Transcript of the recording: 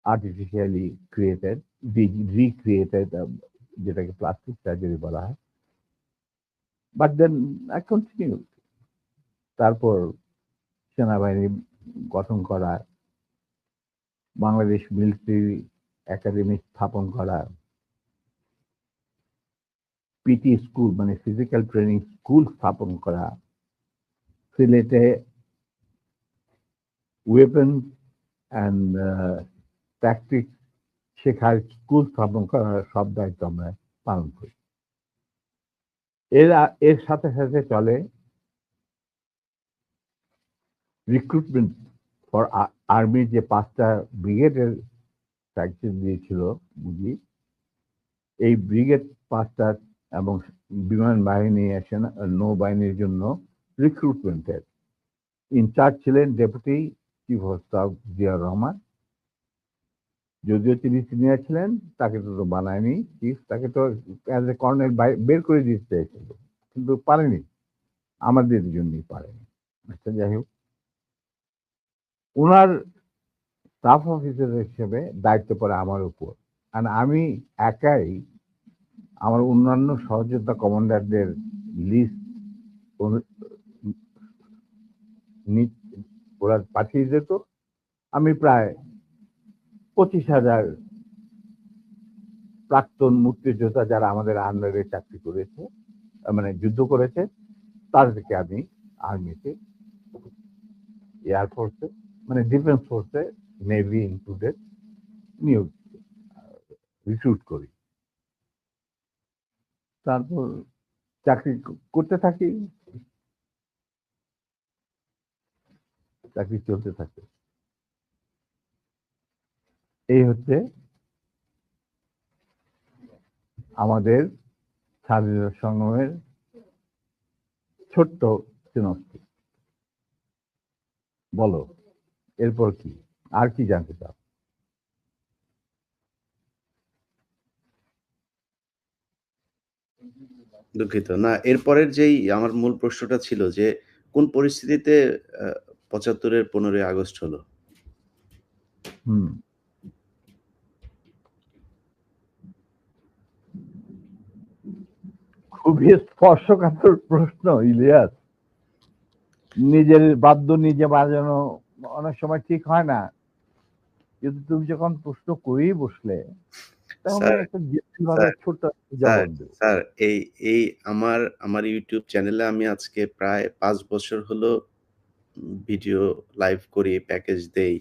Artificially created, recreated, যেটাকে plastic surgery বলা হয়। But then I continue. তারপর সেনাবাহিনী গঠন করা, বাংলাদেশ মিলিটারি একাডেমি স্থাপন করা, পিটি স্কুল মানে ফিজিক্যাল ট্রেনিং স্কুল স্থাপন করা, সিলেটে ওয়েপন অ্যান্ড ট্যাকটিক শেখার স্কুল স্থাপন করার সব দায়িত্ব আমরা পালন করি। এর সাথে সাথে চলে রিক্রুটমেন্ট ফর আর্মির যে 5টা ব্রিগেডের সাকসেস দিয়েছিল বুঝি, এই ব্রিগেড 5টা এবং বিমান বাহিনী, নৌবাহিনীর জন্য রিক্রুটমেন্টের ইনচার্জ ছিলেন deputy chief of staff Ziaur Rahman. যদিও তিনি সিনিয়র ছিলেন, তাকে তো বানায়নি চিফ, তাকে তো অ্যাজ এ কর্নেল বের করে দিতে চেয়েছিল, কিন্তু পারেনি, আমাদের জন্যই পারেনি। আচ্ছা, যাই হোক, ওনার স্টাফ অফিসার হিসেবে দায়িত্ব পড়ে আমার উপর। আর আমি একাই আমার অন্যান্য সহযোদ্ধা কমান্ডারদের লিস্ট ওরা পাঠিয়ে দিত। আমি প্রায় 25,000 প্রাক্তন মুক্তিযোদ্ধা যারা আমাদের আন্ডারে চাকরি করেছে, মানে যুদ্ধ করেছে, তাদেরকে আমি আর্মিতে, এয়ারফোর্সে, মানে ডিফেন্স ফোর্সে, নেভি ইনক্লুডেড, নিয়োগ রিক্রুট করি। তারপর চাকরি করতে থাকি, চাকরি চলতে থাকে। এই হচ্ছে আমাদের স্বাধীনতা সংগ্রামের ছোট্ট সিনপসিস। বলো এরপর কি, আর কি জানতে চাও? দুঃখিত, না, এরপরের যেই আমার মূল প্রশ্নটা ছিল যে কোন পরিস্থিতিতে 75-এর 15ই আগস্ট হলো? খুবই স্পর্শকাতর প্রশ্ন ইলিয়াস। নিজের বাদ্য নিজে বাজানো অনেক সময় ঠিক হয় না, কিন্তু তুমি যখন প্রশ্ন করেই বসলে, তখন একটা ছোট্ট জবাব দেবো। স্যার, এই আমার ইউটিউব চ্যানেলে আমি আজকে প্রায় 5 বছর হলো ভিডিও লাইভ করি, প্যাকেজ দেই,